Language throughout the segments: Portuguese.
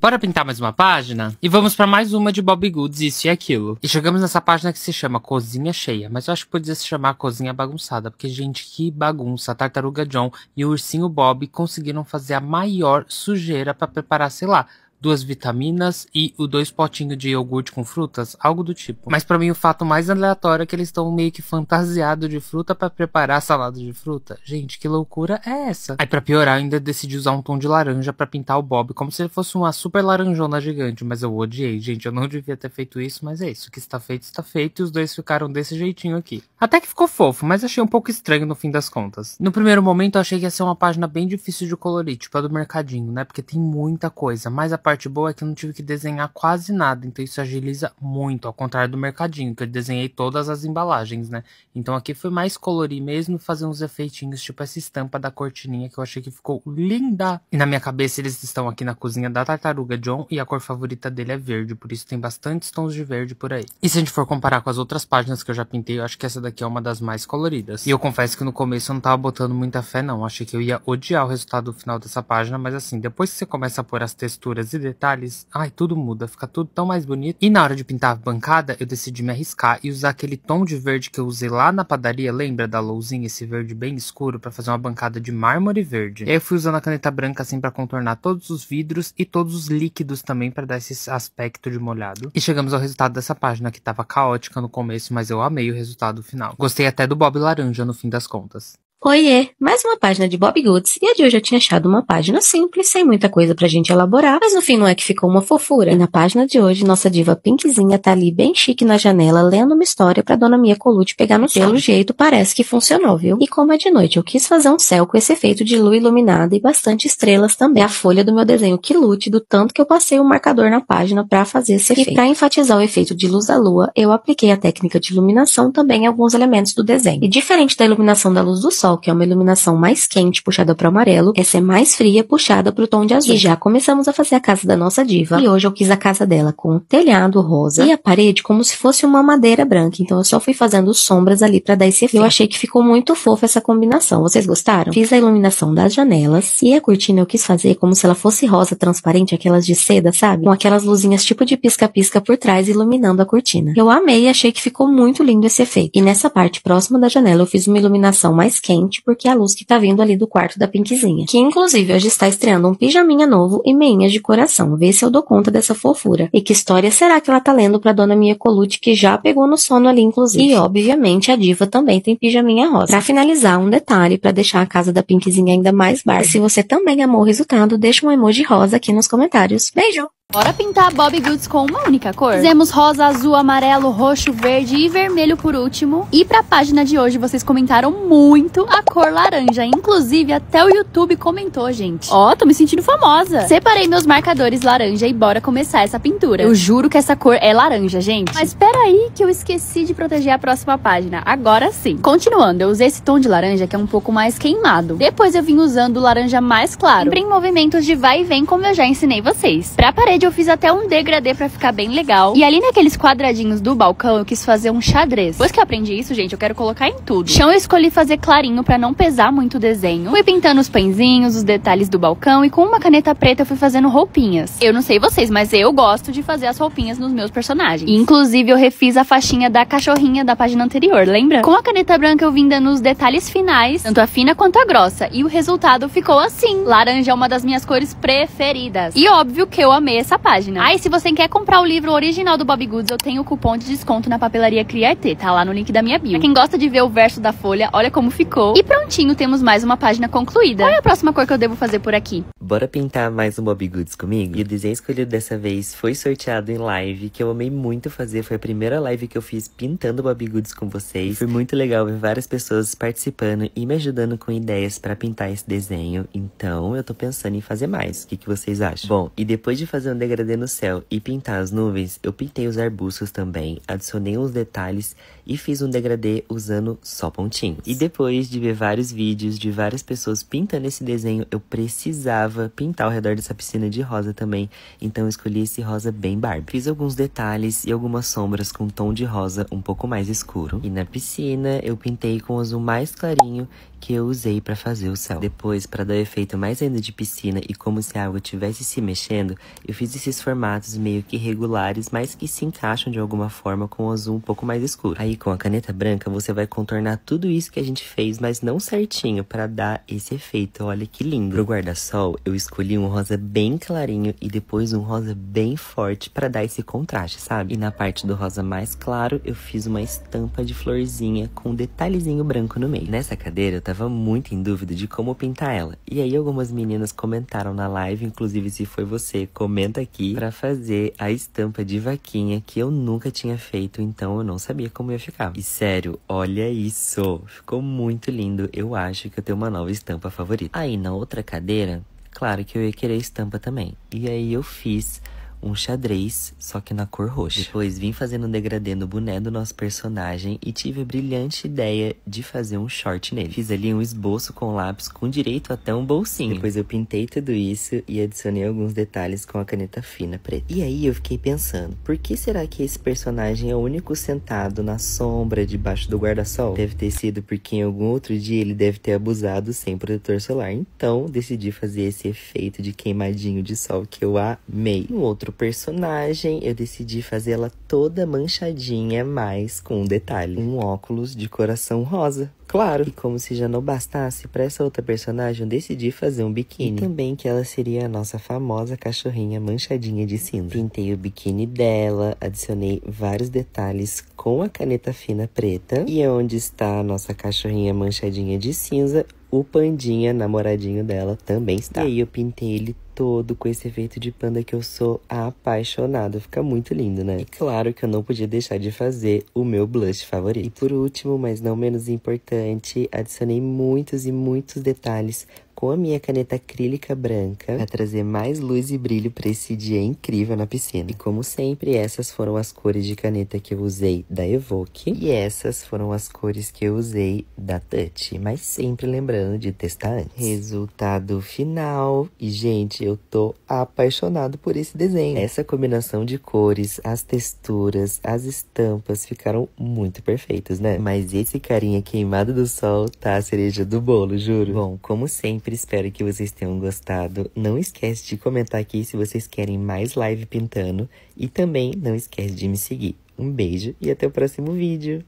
Bora pintar mais uma página? E vamos pra mais uma de Bobbie Goods, isso e aquilo. E chegamos nessa página que se chama Cozinha Cheia, mas eu acho que podia se chamar Cozinha Bagunçada, porque, gente, que bagunça. A Tartaruga John e o Ursinho Bob conseguiram fazer a maior sujeira pra preparar, sei lá, 2 vitaminas e 2 potinhos de iogurte com frutas, algo do tipo. Mas pra mim o fato mais aleatório é que eles estão meio que fantasiados de fruta pra preparar salada de fruta. Gente, que loucura é essa? Aí pra piorar, eu ainda decidi usar um tom de laranja pra pintar o Bob, como se ele fosse uma super laranjona gigante, mas eu odiei, gente, eu não devia ter feito isso, mas é isso, o que está feito e os dois ficaram desse jeitinho aqui. Até que ficou fofo, mas achei um pouco estranho no fim das contas. No primeiro momento eu achei que ia ser uma página bem difícil de colorir, tipo a do mercadinho, né, porque tem muita coisa, mas a parte boa é que eu não tive que desenhar quase nada, então isso agiliza muito, ao contrário do mercadinho, que eu desenhei todas as embalagens, né. Então aqui foi mais colorir mesmo e fazer uns efeitinhos, tipo essa estampa da cortininha que eu achei que ficou linda. E na minha cabeça eles estão aqui na cozinha da Tartaruga John e a cor favorita dele é verde, por isso tem bastantes tons de verde por aí. E se a gente for comparar com as outras páginas que eu já pintei, eu acho que essa daqui é uma das mais coloridas. E eu confesso que no começo eu não tava botando muita fé não, achei que eu ia odiar o resultado final dessa página, mas assim, depois que você começa a pôr as texturas e detalhes, ai, tudo muda, fica tudo tão mais bonito. E na hora de pintar a bancada, eu decidi me arriscar e usar aquele tom de verde que eu usei lá na padaria, lembra da Louzinha, esse verde bem escuro, pra fazer uma bancada de mármore verde. E aí eu fui usando a caneta branca assim pra contornar todos os vidros e todos os líquidos também pra dar esse aspecto de molhado. E chegamos ao resultado dessa página que tava caótica no começo, mas eu amei o resultado final. Gostei até do Bob laranja no fim das contas. Oiê, mais uma página de Bobbie Goods, e a de hoje eu tinha achado uma página simples, sem muita coisa pra gente elaborar, mas no fim não é que ficou uma fofura. E na página de hoje, nossa diva Pinkzinha tá ali bem chique na janela, lendo uma história pra Dona Mia Colucci pegar no sono. Pelo jeito, parece que funcionou, viu? E como é de noite, eu quis fazer um céu com esse efeito de lua iluminada e bastante estrelas também. É a folha do meu desenho que lute, do tanto que eu passei o marcador na página pra fazer esse efeito. E pra enfatizar o efeito de luz da lua, eu apliquei a técnica de iluminação também em alguns elementos do desenho. E diferente da iluminação da luz do sol, que é uma iluminação mais quente puxada para o amarelo, essa é mais fria puxada para o tom de azul. E já começamos a fazer a casa da nossa diva. E hoje eu quis a casa dela com telhado rosa e a parede como se fosse uma madeira branca. Então eu só fui fazendo sombras ali para dar esse efeito. Eu achei que ficou muito fofa essa combinação. Vocês gostaram? Fiz a iluminação das janelas e a cortina eu quis fazer como se ela fosse rosa transparente, aquelas de seda, sabe? Com aquelas luzinhas tipo de pisca-pisca por trás iluminando a cortina. Eu amei e achei que ficou muito lindo esse efeito. E nessa parte próxima da janela eu fiz uma iluminação mais quente porque é a luz que tá vindo ali do quarto da Pinkzinha, que inclusive hoje está estreando um pijaminha novo e meinhas de coração. Vê se eu dou conta dessa fofura. E que história será que ela tá lendo pra Dona Mia Colucci, que já pegou no sono ali, inclusive. E obviamente a diva também tem pijaminha rosa. Pra finalizar, um detalhe pra deixar a casa da Pinkzinha ainda mais Barbie. Se você também amou o resultado, deixa um emoji rosa aqui nos comentários. Beijo! Bora pintar Bobbie Goods com uma única cor? Fizemos rosa, azul, amarelo, roxo, verde e vermelho por último. E pra página de hoje, vocês comentaram muito a cor laranja. Inclusive, até o YouTube comentou, gente. Ó, tô me sentindo famosa. Separei meus marcadores laranja e bora começar essa pintura. Eu juro que essa cor é laranja, gente. Mas peraí que eu esqueci de proteger a próxima página. Agora sim. Continuando, eu usei esse tom de laranja que é um pouco mais queimado. Depois eu vim usando o laranja mais claro. Sempre em movimentos de vai e vem, como eu já ensinei vocês. Pra parede eu fiz até um degradê pra ficar bem legal. E ali naqueles quadradinhos do balcão eu quis fazer um xadrez. Depois que eu aprendi isso, gente, eu quero colocar em tudo. Chão eu escolhi fazer clarinho pra não pesar muito o desenho. Fui pintando os pãezinhos, os detalhes do balcão e com uma caneta preta eu fui fazendo roupinhas. Eu não sei vocês, mas eu gosto de fazer as roupinhas nos meus personagens. E, inclusive eu refiz a faixinha da cachorrinha da página anterior, lembra? Com a caneta branca eu vim dando os detalhes finais, tanto a fina quanto a grossa. E o resultado ficou assim. Laranja é uma das minhas cores preferidas. E óbvio que eu amei essa página. Ah, e se você quer comprar o livro original do Bobbie Goods, eu tenho o cupom de desconto na papelaria Criarte, tá lá no link da minha bio. Pra quem gosta de ver o verso da folha, olha como ficou. E prontinho, temos mais uma página concluída. Qual é a próxima cor que eu devo fazer por aqui? Bora pintar mais um Bobbie Goods comigo? E o desenho escolhido dessa vez foi sorteado em live, que eu amei muito fazer. Foi a primeira live que eu fiz pintando Bobbie Goods com vocês. Foi muito legal ver várias pessoas participando e me ajudando com ideias pra pintar esse desenho. Então, eu tô pensando em fazer mais. O que vocês acham? Bom, e depois de fazer um degradê no céu e pintar as nuvens, eu pintei os arbustos também, adicionei uns detalhes e fiz um degradê usando só pontinhos. E depois de ver vários vídeos de várias pessoas pintando esse desenho, eu precisava pintar ao redor dessa piscina de rosa também, então eu escolhi esse rosa bem Barbie. Fiz alguns detalhes e algumas sombras com tom de rosa um pouco mais escuro. E na piscina eu pintei com azul mais clarinho, que eu usei pra fazer o céu. Depois, pra dar efeito mais ainda de piscina e como se a água estivesse se mexendo, eu fiz esses formatos meio que regulares, mas que se encaixam de alguma forma com o azul um pouco mais escuro. Aí com a caneta branca você vai contornar tudo isso que a gente fez, mas não certinho, pra dar esse efeito. Olha que lindo. Pro guarda-sol, eu escolhi um rosa bem clarinho e depois um rosa bem forte pra dar esse contraste, sabe? E na parte do rosa mais claro, eu fiz uma estampa de florzinha com um detalhezinho branco no meio. Nessa cadeira, eu tava muito em dúvida de como pintar ela. E aí algumas meninas comentaram na live, inclusive se foi você, comenta aqui, pra fazer a estampa de vaquinha que eu nunca tinha feito, então eu não sabia como ia ficar. E sério, olha isso! Ficou muito lindo. Eu acho que eu tenho uma nova estampa favorita. Aí na outra cadeira, claro que eu ia querer estampa também. E aí eu fiz um xadrez, só que na cor roxa. Depois vim fazendo um degradê no boné do nosso personagem e tive a brilhante ideia de fazer um short nele. Fiz ali um esboço com lápis com direito até um bolsinho. Depois eu pintei tudo isso e adicionei alguns detalhes com a caneta fina preta. E aí eu fiquei pensando, por que será que esse personagem é o único sentado na sombra debaixo do guarda-sol? Deve ter sido porque em algum outro dia ele deve ter abusado sem protetor solar. Então decidi fazer esse efeito de queimadinho de sol que eu amei. Um outro personagem, eu decidi fazê-la toda manchadinha, mas com um detalhe. Um óculos de coração rosa. Claro. E como se já não bastasse, para essa outra personagem eu decidi fazer um biquíni. E também que ela seria a nossa famosa cachorrinha manchadinha de cinza. Pintei o biquíni dela, adicionei vários detalhes com a caneta fina preta. E onde está a nossa cachorrinha manchadinha de cinza, o pandinha, namoradinho dela, também está. E aí eu pintei ele todo com esse efeito de panda que eu sou apaixonada. Fica muito lindo, né? E claro que eu não podia deixar de fazer o meu blush favorito. E por último, mas não menos importante, adicionei muitos e muitos detalhes com a minha caneta acrílica branca para trazer mais luz e brilho para esse dia incrível na piscina. E como sempre, essas foram as cores de caneta que eu usei da Evoque e essas foram as cores que eu usei da Touch, mas sempre lembrando de testar antes. Resultado final. E gente, eu tô apaixonado por esse desenho. Essa combinação de cores, as texturas, as estampas ficaram muito perfeitas, né? Mas esse carinha queimado do sol tá a cereja do bolo, juro. Bom, como sempre, espero que vocês tenham gostado. Não esquece de comentar aqui se vocês querem mais live pintando. E também não esquece de me seguir. Um beijo e até o próximo vídeo.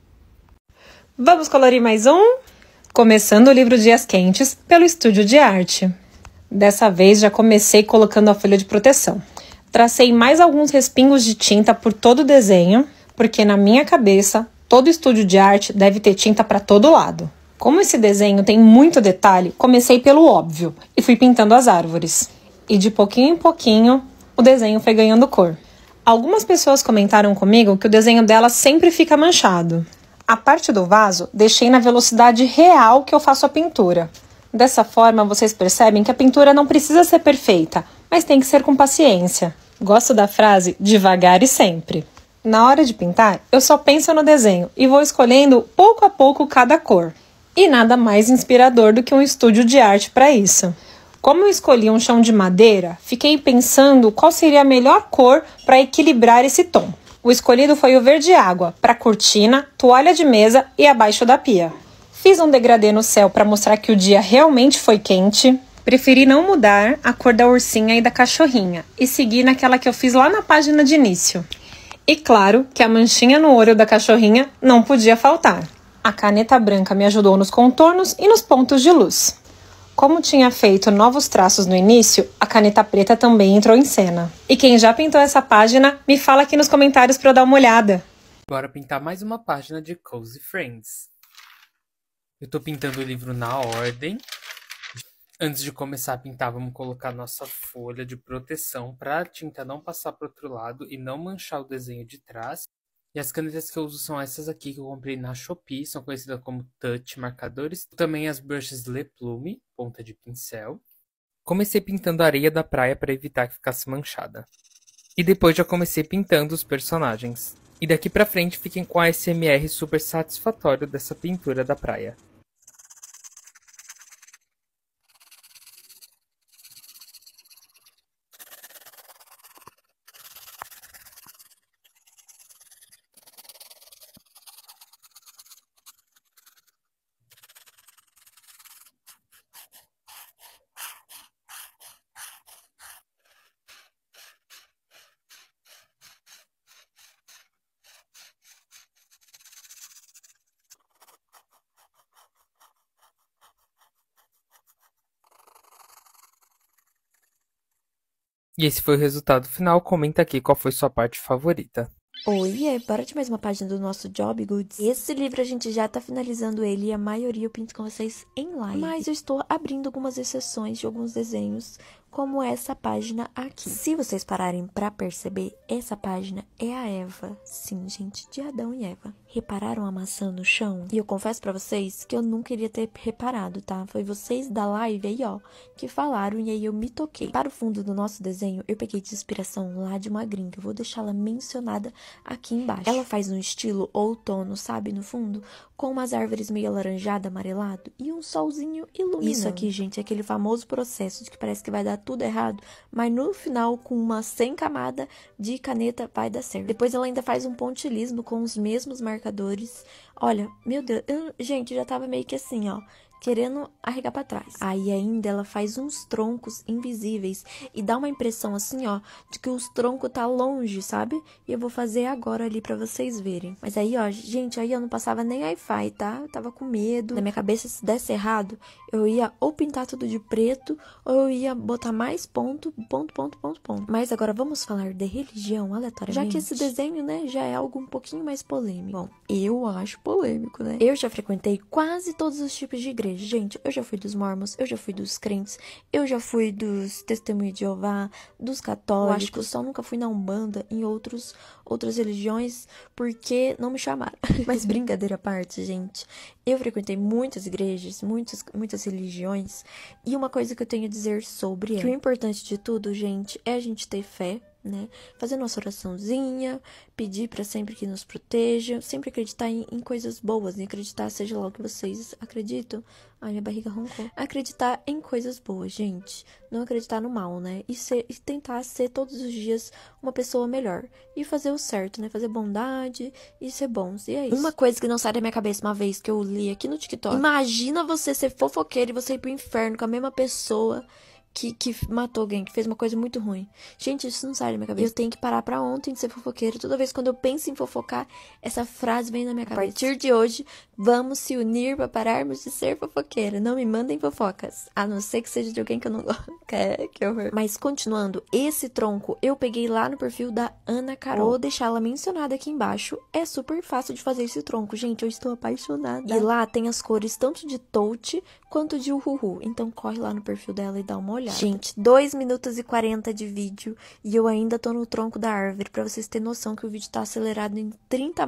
Vamos colorir mais um? Começando o livro Dias Quentes pelo Estúdio de Arte. Dessa vez já comecei colocando a folha de proteção. Tracei mais alguns respingos de tinta por todo o desenho, porque na minha cabeça, todo estúdio de arte deve ter tinta para todo lado. Como esse desenho tem muito detalhe, comecei pelo óbvio e fui pintando as árvores. E de pouquinho em pouquinho, o desenho foi ganhando cor. Algumas pessoas comentaram comigo que o desenho dela sempre fica manchado. A parte do vaso, deixei na velocidade real que eu faço a pintura. Dessa forma, vocês percebem que a pintura não precisa ser perfeita, mas tem que ser com paciência. Gosto da frase devagar e sempre. Na hora de pintar, eu só penso no desenho e vou escolhendo pouco a pouco cada cor. E nada mais inspirador do que um estúdio de arte para isso. Como eu escolhi um chão de madeira, fiquei pensando qual seria a melhor cor para equilibrar esse tom. O escolhido foi o verde água, para cortina, toalha de mesa e abaixo da pia. Fiz um degradê no céu para mostrar que o dia realmente foi quente. Preferi não mudar a cor da ursinha e da cachorrinha e seguir naquela que eu fiz lá na página de início. E claro que a manchinha no olho da cachorrinha não podia faltar. A caneta branca me ajudou nos contornos e nos pontos de luz. Como tinha feito novos traços no início, a caneta preta também entrou em cena. E quem já pintou essa página, me fala aqui nos comentários para eu dar uma olhada. Bora pintar mais uma página de Cozy Friends. Eu tô pintando o livro na ordem. Antes de começar a pintar, vamos colocar nossa folha de proteção para a tinta não passar para o outro lado e não manchar o desenho de trás. E as canetas que eu uso são essas aqui que eu comprei na Shopee, são conhecidas como Touch marcadores. Também as brushes Le Plume, ponta de pincel. Comecei pintando a areia da praia para evitar que ficasse manchada. E depois já comecei pintando os personagens. E daqui pra frente fiquem com a ASMR super satisfatório dessa pintura da praia. E esse foi o resultado final. Comenta aqui qual foi sua parte favorita. Oi, bora de mais uma página do nosso Job Goods. Esse livro a gente já tá finalizando ele e a maioria eu pinto com vocês em live. Mas eu estou abrindo algumas exceções de alguns desenhos, como essa página aqui. Se vocês pararem pra perceber, essa página é a Eva. Sim, gente, de Adão e Eva. Repararam a maçã no chão? E eu confesso pra vocês que eu não queria ter reparado, tá? Foi vocês da live aí, ó, que falaram e aí eu me toquei. Para o fundo do nosso desenho, eu peguei de inspiração lá de uma gringa. Eu vou deixá-la mencionada aqui embaixo. Ela faz um estilo outono, sabe, no fundo, com umas árvores meio alaranjado, amarelado e um solzinho iluminando. Isso aqui, gente, é aquele famoso processo de que parece que vai dar tudo errado, mas no final, com uma 100 camada de caneta, vai dar certo. Depois ela ainda faz um pontilismo com os mesmos marcadores. Olha, meu Deus, gente, já tava meio que assim, ó, querendo arregar pra trás. Aí ainda ela faz uns troncos invisíveis e dá uma impressão assim, ó, de que os troncos tá longe, sabe? E eu vou fazer agora ali pra vocês verem. Mas aí, ó, gente, aí eu não passava nem Wi-Fi, tá? Eu tava com medo. Na minha cabeça, se desse errado, eu ia ou pintar tudo de preto, ou eu ia botar mais ponto. Mas agora vamos falar de religião aleatoriamente. Já que esse desenho, né, já é algo um pouquinho mais polêmico. Bom, eu acho polêmico, né? Eu já frequentei quase todos os tipos de igreja. Gente, eu já fui dos mormons, eu já fui dos crentes, eu já fui dos testemunhos de Jeová, dos católicos. Eu acho que eu só nunca fui na Umbanda, em outras religiões, porque não me chamaram. Mas brincadeira à parte, gente. Eu frequentei muitas igrejas, muitas religiões, e uma coisa que eu tenho a dizer sobre que o importante de tudo, gente, é a gente ter fé, né? Fazer nossa oraçãozinha, pedir pra sempre que nos proteja, sempre acreditar em coisas boas, e acreditar, seja lá o que vocês acreditam. Ai, minha barriga roncou. Acreditar em coisas boas, gente. Não acreditar no mal, né? E tentar ser todos os dias uma pessoa melhor. E fazer o certo, né? Fazer bondade e ser bons. E é isso. Uma coisa que não sai da minha cabeça uma vez que eu li aqui no TikTok. Imagina você ser fofoqueiro e você ir pro inferno com a mesma pessoa que matou alguém, que fez uma coisa muito ruim. Gente, isso não sai da minha cabeça. Eu tenho que parar pra ontem de ser fofoqueiro. Toda vez quando eu penso em fofocar, essa frase vem na minha cabeça. A partir de hoje, vamos se unir pra pararmos de ser fofoqueira. Não me mandem fofocas. A não ser que seja de alguém que eu não gosto. Que horror. Mas continuando, esse tronco eu peguei lá no perfil da Ana Carol. Vou deixar ela mencionada aqui embaixo. É super fácil de fazer esse tronco. Gente, eu estou apaixonada. E lá tem as cores tanto de touch quanto de uhuhu. Então corre lá no perfil dela e dá uma olhada. Gente, 2 minutos e 40 de vídeo e eu ainda tô no tronco da árvore, pra vocês terem noção que o vídeo tá acelerado em 30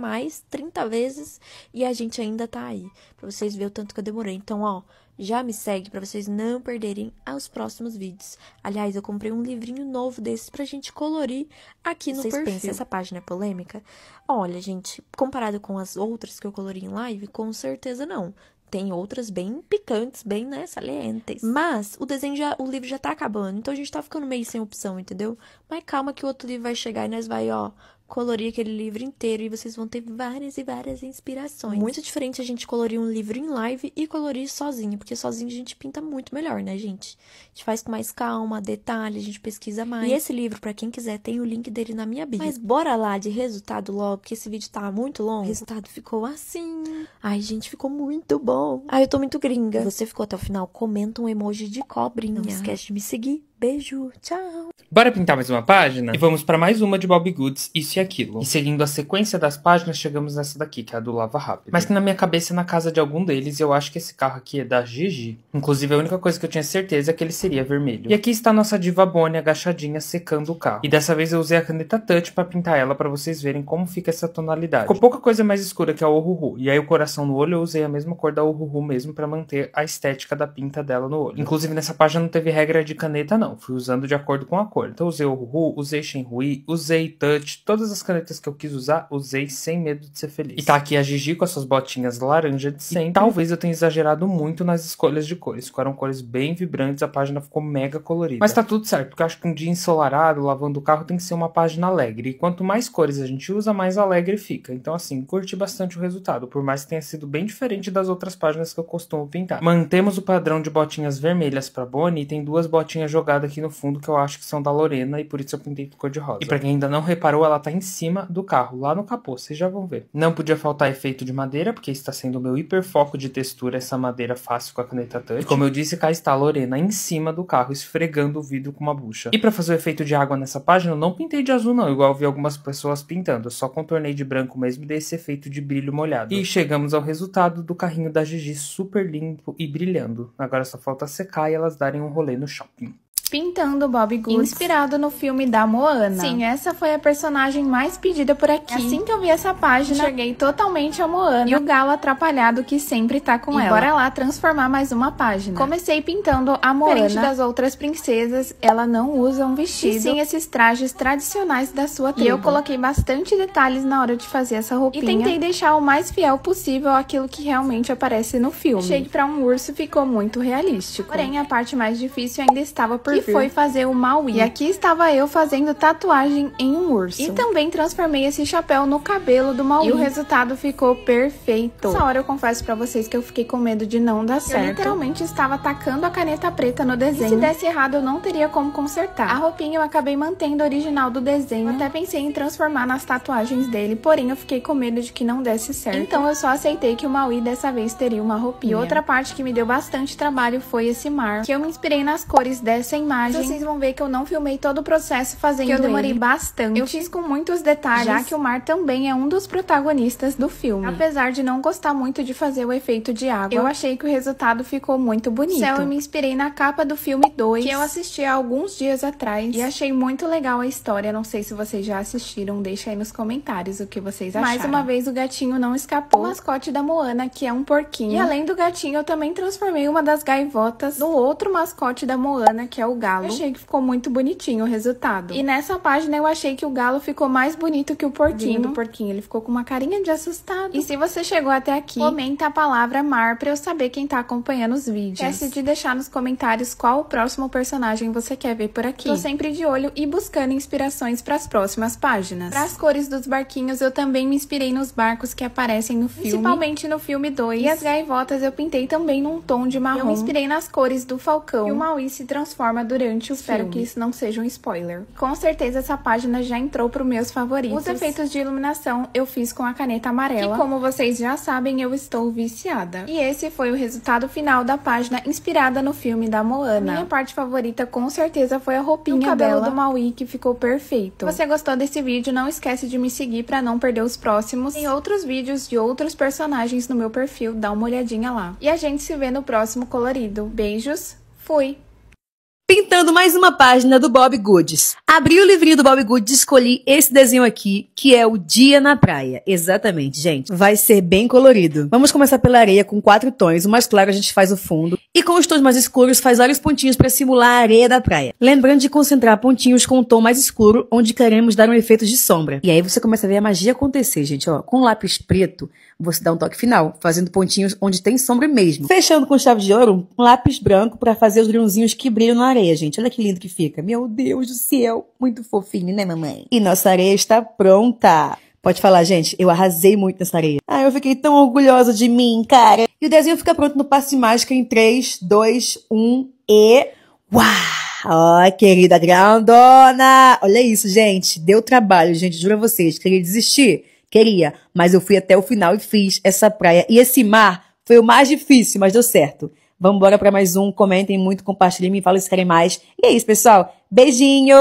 vezes e a gente ainda tá aí, pra vocês verem o tanto que eu demorei. Então, ó, já me segue pra vocês não perderem os próximos vídeos. Aliás, eu comprei um livrinho novo desses pra gente colorir aqui no perfil. Vocês pensam, essa página é polêmica? Olha, gente, comparado com as outras que eu colori em live, com certeza não. Tem outras bem picantes, bem, né, salientes. Mas o livro já tá acabando, então a gente tá ficando meio sem opção, entendeu? Mas calma que o outro livro vai chegar e nós vai, ó, colorir aquele livro inteiro e vocês vão ter várias e várias inspirações. Muito diferente a gente colorir um livro em live e colorir sozinho, porque sozinho a gente pinta muito melhor, né, gente? A gente faz com mais calma, detalhe, a gente pesquisa mais. E esse livro, pra quem quiser, tem o link dele na minha bio. Mas bora lá de resultado logo, porque esse vídeo tá muito longo. O resultado ficou assim. Ai, gente, ficou muito bom. Ai, eu tô muito gringa. Se você ficou até o final, comenta um emoji de cobrinha. Não esquece de me seguir. Beijo, tchau! Bora pintar mais uma página? E vamos para mais uma de Bobbie Goods, isso e aquilo. E seguindo a sequência das páginas, chegamos nessa daqui, que é a do Lava Rápido. Mas que na minha cabeça é na casa de algum deles, e eu acho que esse carro aqui é da Gigi. Inclusive, a única coisa que eu tinha certeza é que ele seria vermelho. E aqui está a nossa diva Bonnie agachadinha, secando o carro. E dessa vez eu usei a caneta Touch pra pintar ela, pra vocês verem como fica essa tonalidade. Ficou pouca coisa mais escura que a Uhuhu. E aí o coração no olho eu usei a mesma cor da Uhuhu mesmo, pra manter a estética da pinta dela no olho. Inclusive, nessa página não teve regra de caneta, não. Fui usando de acordo com a cor. Então usei o Uhuhu, usei Shenhui, usei Touch, todas as canetas que eu quis usar, usei sem medo de ser feliz. E tá aqui a Gigi com as suas botinhas laranja de sempre. E talvez eu tenha exagerado muito nas escolhas de cores. Ficaram cores bem vibrantes, a página ficou mega colorida. Mas tá tudo certo, porque eu acho que um dia ensolarado, lavando o carro, tem que ser uma página alegre. E quanto mais cores a gente usa, mais alegre fica. Então assim, curti bastante o resultado, por mais que tenha sido bem diferente das outras páginas que eu costumo pintar. Mantemos o padrão de botinhas vermelhas pra Bonnie e tem 2 botinhas jogadas dourada aqui no fundo que eu acho que são da Lorena e por isso eu pintei de cor de rosa. E pra quem ainda não reparou, ela tá em cima do carro, lá no capô, vocês já vão ver. Não podia faltar efeito de madeira, porque está sendo o meu hiperfoco de textura, essa madeira fácil com a caneta touch. E como eu disse, cá está a Lorena em cima do carro, esfregando o vidro com uma bucha. E pra fazer o efeito de água nessa página, eu não pintei de azul não, igual eu vi algumas pessoas pintando. Eu só contornei de branco mesmo e dei esse efeito de brilho molhado. E chegamos ao resultado do carrinho da Gigi super limpo e brilhando. Agora só falta secar e elas darem um rolê no shopping. Pintando Bobbie Goods, inspirado no filme da Moana. Sim, essa foi a personagem mais pedida por aqui. Assim que eu vi essa página, enxerguei totalmente a Moana e o galo atrapalhado que sempre tá com ela. Bora lá transformar mais uma página. Comecei pintando a Moana. Diferente das outras princesas, ela não usa um vestido, e sim esses trajes tradicionais da sua tribo. E eu coloquei bastante detalhes na hora de fazer essa roupinha. E tentei deixar o mais fiel possível àquilo que realmente aparece no filme. Achei que pra um urso ficou muito realístico. Porém, a parte mais difícil ainda estava por que foi fazer o Maui. E aqui estava eu fazendo tatuagem em um urso. E também transformei esse chapéu no cabelo do Maui. E o resultado ficou perfeito. Nessa hora eu confesso pra vocês que eu fiquei com medo de não dar certo. Eu literalmente estava tacando a caneta preta no desenho. E se desse errado eu não teria como consertar. A roupinha eu acabei mantendo a original do desenho. Eu até pensei em transformar nas tatuagens dele, porém eu fiquei com medo de que não desse certo. Então eu só aceitei que o Maui dessa vez teria uma roupinha. E outra parte que me deu bastante trabalho foi esse mar, que eu me inspirei nas cores dessa imagem. Vocês vão ver que eu não filmei todo o processo fazendo ele. Eu demorei bastante. Eu fiz com muitos detalhes, já que o mar também é um dos protagonistas do filme. Apesar de não gostar muito de fazer o efeito de água, eu achei que o resultado ficou muito bonito. Eu me inspirei na capa do filme 2, que eu assisti há alguns dias atrás, e achei muito legal a história. Não sei se vocês já assistiram, deixa aí nos comentários o que vocês acharam. Mais uma vez o gatinho não escapou. O mascote da Moana, que é um porquinho. E além do gatinho, eu também transformei uma das gaivotas no outro mascote da Moana, que é o galo. Achei que ficou muito bonitinho o resultado. E nessa página eu achei que o galo ficou mais bonito que o porquinho. Do porquinho, ele ficou com uma carinha de assustado. E se você chegou até aqui, comenta a palavra mar pra eu saber quem tá acompanhando os vídeos. Esquece de deixar nos comentários qual o próximo personagem você quer ver por aqui. Tô sempre de olho e buscando inspirações pras próximas páginas. Para as cores dos barquinhos, eu também me inspirei nos barcos que aparecem no filme, principalmente no filme 2. E as gaivotas eu pintei também num tom de marrom. Eu me inspirei nas cores do falcão. E o Maui se transforma durante o Espero que isso não seja um spoiler. Com certeza essa página já entrou para os meus favoritos. Os efeitos de iluminação eu fiz com a caneta amarela, que como vocês já sabem, eu estou viciada. E esse foi o resultado final da página inspirada no filme da Moana. Minha parte favorita com certeza foi a roupinha dela, o cabelo do Maui, que ficou perfeito. Se você gostou desse vídeo, não esquece de me seguir para não perder os próximos. Tem outros vídeos de outros personagens no meu perfil, dá uma olhadinha lá. E a gente se vê no próximo colorido. Beijos, fui! Pintando mais uma página do Bobbie Goods. Abri o livrinho do Bobbie Goods e escolhi esse desenho aqui, que é o Dia na Praia. Exatamente, gente. Vai ser bem colorido. Vamos começar pela areia com 4 tons. O mais claro a gente faz o fundo. E com os tons mais escuros faz vários pontinhos para simular a areia da praia. Lembrando de concentrar pontinhos com o tom mais escuro, onde queremos dar um efeito de sombra. E aí você começa a ver a magia acontecer, gente. Ó, com lápis preto, você dá um toque final, fazendo pontinhos onde tem sombra mesmo. Fechando com chave de ouro, um lápis branco para fazer os grãozinhos que brilham na areia, gente. Olha que lindo que fica. Meu Deus do céu. Muito fofinho, né, mamãe? E nossa areia está pronta. Pode falar, gente. Eu arrasei muito nessa areia. Ah, eu fiquei tão orgulhosa de mim, cara. E o desenho fica pronto no passe de mágica em 3, 2, 1 e... Uau! Ó, querida grandona! Olha isso, gente. Deu trabalho, gente. Juro a vocês. Queria desistir? Queria. Mas eu fui até o final e fiz essa praia. E esse mar foi o mais difícil, mas deu certo. Vamos embora para mais um. Comentem muito, compartilhem, me falem se querem mais. E é isso, pessoal. Beijinho!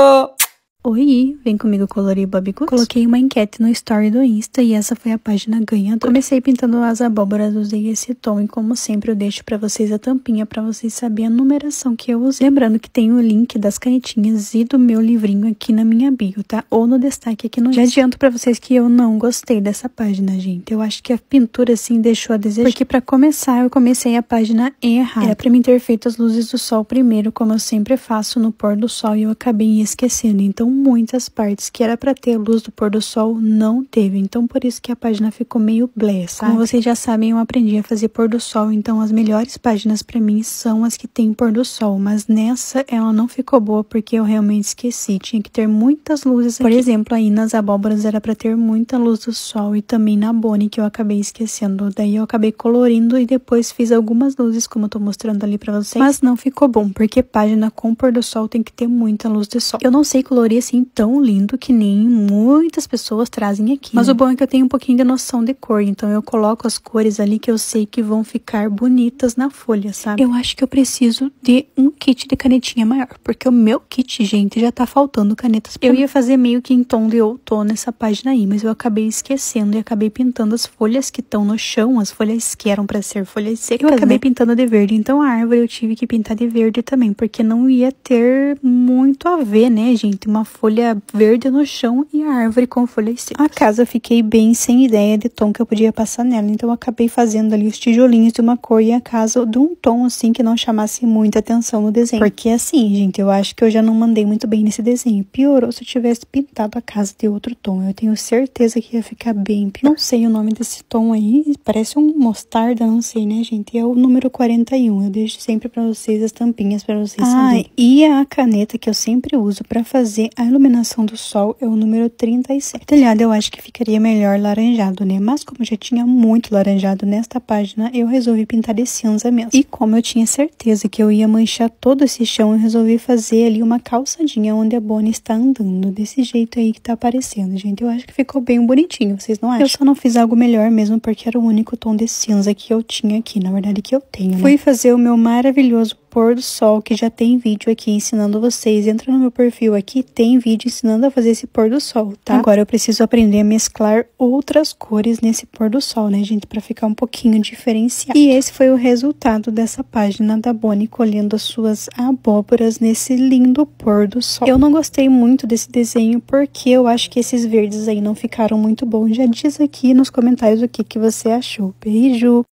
Oi, vem comigo colorir Bobbie Goods. Coloquei uma enquete no story do Insta e essa foi a página ganhadora. Comecei pintando as abóboras, usei esse tom e como sempre eu deixo pra vocês a tampinha pra vocês saberem a numeração que eu usei. Lembrando que tem o link das canetinhas e do meu livrinho aqui na minha bio, tá? Ou no destaque aqui no Insta. Já adianto pra vocês que eu não gostei dessa página, gente. Eu acho que a pintura assim deixou a desejar. Porque pra começar eu comecei a página errada. Era pra mim ter feito as luzes do sol primeiro, como eu sempre faço no pôr do sol e eu acabei esquecendo. Então muitas partes que era pra ter a luz do pôr do sol, não teve. Então por isso que a página ficou meio blé, sabe? Como vocês já sabem, eu aprendi a fazer pôr do sol, então as melhores páginas pra mim são as que tem pôr do sol. Mas nessa ela não ficou boa porque eu realmente esqueci. Tinha que ter muitas luzes aqui. Por exemplo, aí nas abóboras era pra ter muita luz do sol e também na Bonnie, que eu acabei esquecendo. Daí eu acabei colorindo e depois fiz algumas luzes, como eu tô mostrando ali pra vocês. Mas não ficou bom, porque página com pôr do sol tem que ter muita luz de sol. Eu não sei colorir assim tão lindo que nem muitas pessoas trazem aqui. Mas o bom é que eu tenho um pouquinho de noção de cor, então eu coloco as cores ali que eu sei que vão ficar bonitas na folha, sabe? Eu acho que eu preciso de um kit de canetinha maior, porque o meu kit, gente, já tá faltando canetas. Eu ia fazer meio que em tom de outono essa página aí, mas eu acabei esquecendo e acabei pintando as folhas que estão no chão, as folhas que eram pra ser folhas secas, eu acabei pintando de verde, então a árvore eu tive que pintar de verde também, porque não ia ter muito a ver, né, gente? Uma folha verde no chão e a árvore com folhas secas. A casa eu fiquei bem sem ideia de tom que eu podia passar nela, então eu acabei fazendo ali os tijolinhos de uma cor e a casa de um tom assim que não chamasse muita atenção no desenho. Porque assim, gente, eu acho que eu já não mandei muito bem nesse desenho. Piorou se eu tivesse pintado a casa de outro tom. Eu tenho certeza que ia ficar bem pior. Não sei o nome desse tom aí, parece um mostarda, não sei, né, gente? É o número 41. Eu deixo sempre pra vocês as tampinhas pra vocês saberem. E a caneta que eu sempre uso pra fazer a iluminação do sol é o número 37. O telhado eu acho que ficaria melhor laranjado, né? Mas como já tinha muito laranjado nesta página, eu resolvi pintar de cinza mesmo. E como eu tinha certeza que eu ia manchar todo esse chão, eu resolvi fazer ali uma calçadinha onde a Bonnie está andando. Desse jeito aí que tá aparecendo, gente. Eu acho que ficou bem bonitinho, vocês não acham? Eu só não fiz algo melhor mesmo porque era o único tom de cinza que eu tinha aqui. Na verdade que eu tenho, né? Fui fazer o meu maravilhoso pôr do sol, que já tem vídeo aqui ensinando vocês. Entra no meu perfil aqui, tem vídeo ensinando a fazer esse pôr do sol, tá? Agora eu preciso aprender a mesclar outras cores nesse pôr do sol, né, gente? Pra ficar um pouquinho diferenciado. E esse foi o resultado dessa página da Bonnie colhendo as suas abóboras nesse lindo pôr do sol. Eu não gostei muito desse desenho porque eu acho que esses verdes aí não ficaram muito bons. Já diz aqui nos comentários o que você achou. Beijo!